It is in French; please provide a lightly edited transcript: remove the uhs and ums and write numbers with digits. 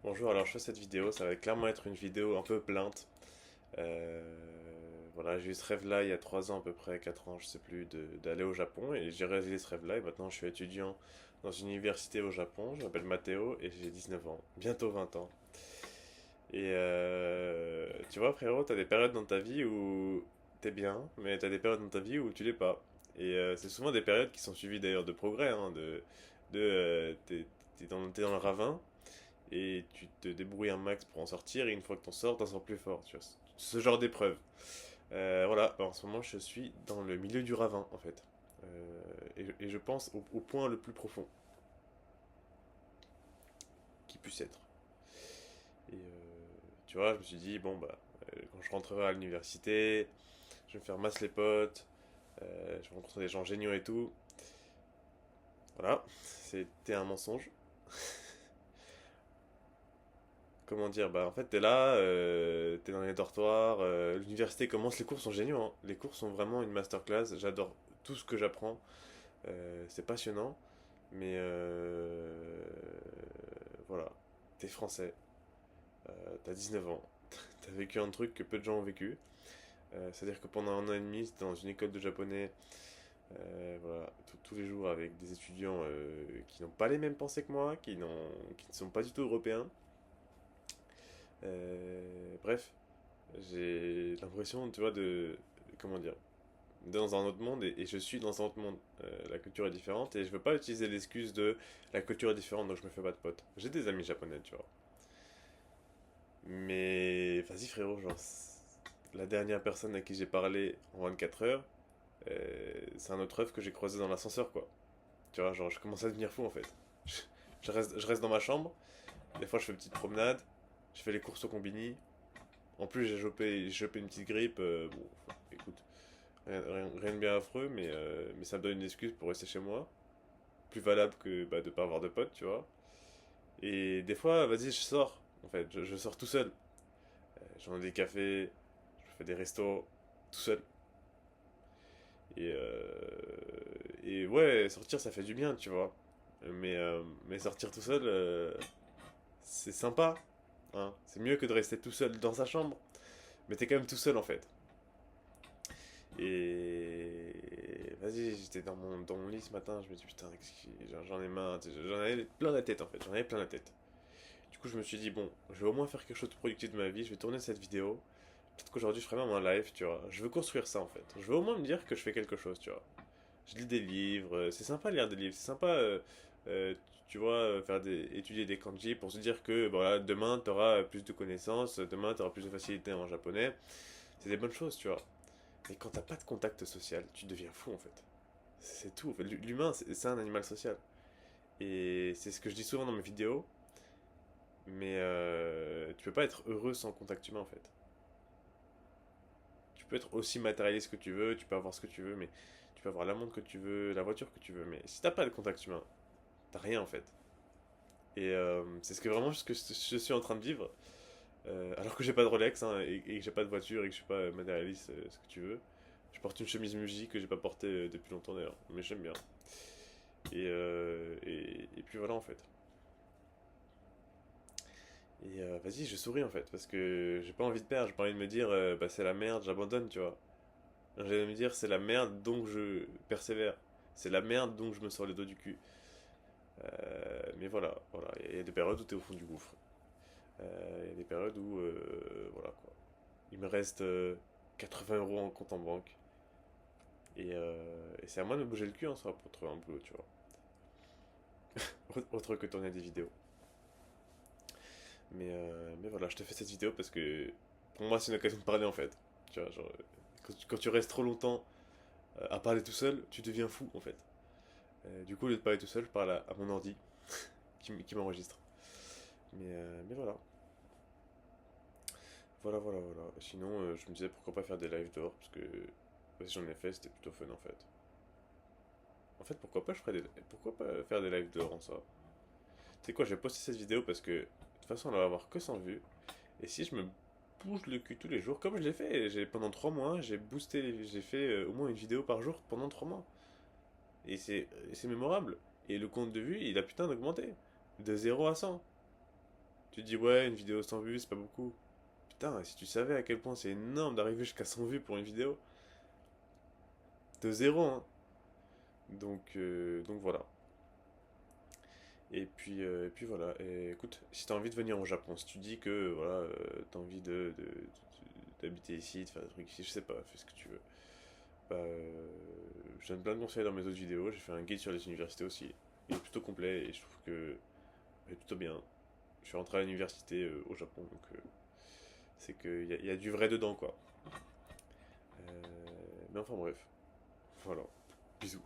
Bonjour, alors je fais cette vidéo, ça va clairement être une vidéo un peu plainte. Voilà, j'ai eu ce rêve-là il y a 3 ans à peu près, 4 ans, je sais plus, d'aller au Japon et j'ai réalisé ce rêve-là et maintenant je suis étudiant dans une université au Japon, je m'appelle Matteo et j'ai 19 ans, bientôt 20 ans. Et tu vois frérot, t'as des périodes dans ta vie où t'es bien, mais t'as des périodes dans ta vie où tu l'es pas. Et c'est souvent des périodes qui sont suivies d'ailleurs de progrès, hein, t'es dans le ravin, et tu te débrouilles un max pour en sortir, et une fois que t'en sors plus fort, tu vois. Ce genre d'épreuve. Voilà, en ce moment je suis dans le milieu du ravin en fait. Et je pense au point le plus profond qui puisse être. Et tu vois, je me suis dit, bon bah, quand je rentrerai à l'université, je vais me faire masse les potes, je vais rencontrer des gens géniaux et tout. Voilà, c'était un mensonge. Comment dire, bah en fait t'es là, t'es dans les dortoirs, l'université commence, les cours sont géniaux, hein. Les cours sont vraiment une masterclass, j'adore tout ce que j'apprends, c'est passionnant, mais voilà, t'es français, t'as 19 ans, t'as vécu un truc que peu de gens ont vécu, c'est-à-dire que pendant un an et demi, c'était dans une école de japonais, voilà, tous les jours avec des étudiants qui n'ont pas les mêmes pensées que moi, qui ne sont pas du tout européens. Bref, j'ai l'impression, tu vois, comment dire, dans un autre monde et je suis dans un autre monde. La culture est différente et je veux pas utiliser l'excuse de la culture est différente donc je me fais pas de potes. J'ai des amis japonais, tu vois. Mais vas-y frérot, genre, la dernière personne à qui j'ai parlé en 24 heures, c'est un autre œuf que j'ai croisé dans l'ascenseur, quoi. Tu vois, genre, je commence à devenir fou en fait. Je, je reste dans ma chambre, des fois je fais une petite promenade, je fais les courses au combini. En plus, j'ai chopé une petite grippe. Bon, écoute, rien de bien affreux, mais ça me donne une excuse pour rester chez moi. Plus valable que bah, de pas avoir de potes, tu vois. Et des fois, vas-y, je sors. En fait, je sors tout seul. J'en ai des cafés, je fais des restos, tout seul. Et ouais, sortir, ça fait du bien, tu vois. Mais sortir tout seul, c'est sympa. Hein. C'est mieux que de rester tout seul dans sa chambre. Mais t'es quand même tout seul, en fait. Et vas-y, j'étais dans mon lit ce matin, je me dis putain, j'en ai marre, j'en avais plein la tête en fait, j'en avais plein la tête. Du coup, je me suis dit, bon, je vais au moins faire quelque chose de productif de ma vie, je vais tourner cette vidéo. Peut-être qu'aujourd'hui, je ferai même un live, tu vois. Je veux construire ça en fait. Je veux au moins me dire que je fais quelque chose, tu vois. Je lis des livres, c'est sympa de lire des livres, c'est sympa, euh, tu vois, étudier des kanji pour se dire que voilà, demain, tu auras plus de connaissances, demain, tu auras plus de facilité en japonais. C'est des bonnes choses, tu vois. Et quand t'as pas de contact social, tu deviens fou en fait. C'est tout. En fait. L'humain, c'est un animal social. Et c'est ce que je dis souvent dans mes vidéos. Mais tu peux pas être heureux sans contact humain en fait. Tu peux être aussi matérialiste que tu veux, tu peux avoir ce que tu veux, mais tu peux avoir la montre que tu veux, la voiture que tu veux. Mais si t'as pas de contact humain, t'as rien en fait. Et c'est ce que je suis en train de vivre. Alors que j'ai pas de Rolex hein, et que j'ai pas de voiture et que je suis pas matérialiste, ce que tu veux. Je porte une chemise musique que j'ai pas portée depuis longtemps d'ailleurs, mais j'aime bien. Et puis voilà en fait. Et vas-y, je souris en fait, parce que j'ai pas envie de perdre, j'ai pas envie de me dire bah c'est la merde, j'abandonne, tu vois. J'ai envie de me dire c'est la merde donc je persévère. C'est la merde donc je me sors les doigts du cul. Mais voilà, voilà, il y a des périodes où t'es au fond du gouffre. Il y a des périodes où voilà quoi. Il me reste 80 euros en compte en banque. Et c'est à moi de me bouger le cul en soi pour trouver un boulot, tu vois. Autre que tourner des vidéos. Mais voilà, je te fais cette vidéo parce que pour moi, c'est une occasion de parler en fait. Tu vois, genre, quand tu restes trop longtemps à parler tout seul, tu deviens fou en fait. Du coup, au lieu de parler tout seul, je parle à mon ordi qui m'enregistre. Mais voilà. Voilà, voilà, voilà. Sinon, je me disais pourquoi pas faire des lives dehors parce que si j'en ai fait, c'était plutôt fun en fait. En fait, pourquoi pas faire des lives dehors en soi. Tu sais quoi, je vais poster cette vidéo parce que de toute façon, on va avoir que 100 vues. Et si je me bouge le cul tous les jours, comme je l'ai fait, pendant 3 mois, j'ai fait au moins une vidéo par jour pendant 3 mois. Et c'est mémorable. Et le compte de vue, il a putain d'augmenté. De 0 à 100. Tu te dis, ouais, une vidéo 100 vues, c'est pas beaucoup. Putain, si tu savais à quel point c'est énorme d'arriver jusqu'à 100 vues pour une vidéo, de zéro, hein. Donc voilà. Et puis voilà. Et écoute, si t'as envie de venir au Japon, si tu dis que voilà, t'as envie d'habiter ici, de faire des trucs ici, je sais pas, fais ce que tu veux. Bah, je donne plein de conseils dans mes autres vidéos. J'ai fait un guide sur les universités aussi. Il est plutôt complet et je trouve que il est plutôt bien. Je suis rentré à l'université au Japon, donc c'est qu'il y a du vrai dedans, quoi. Mais enfin bref, voilà. Bisous.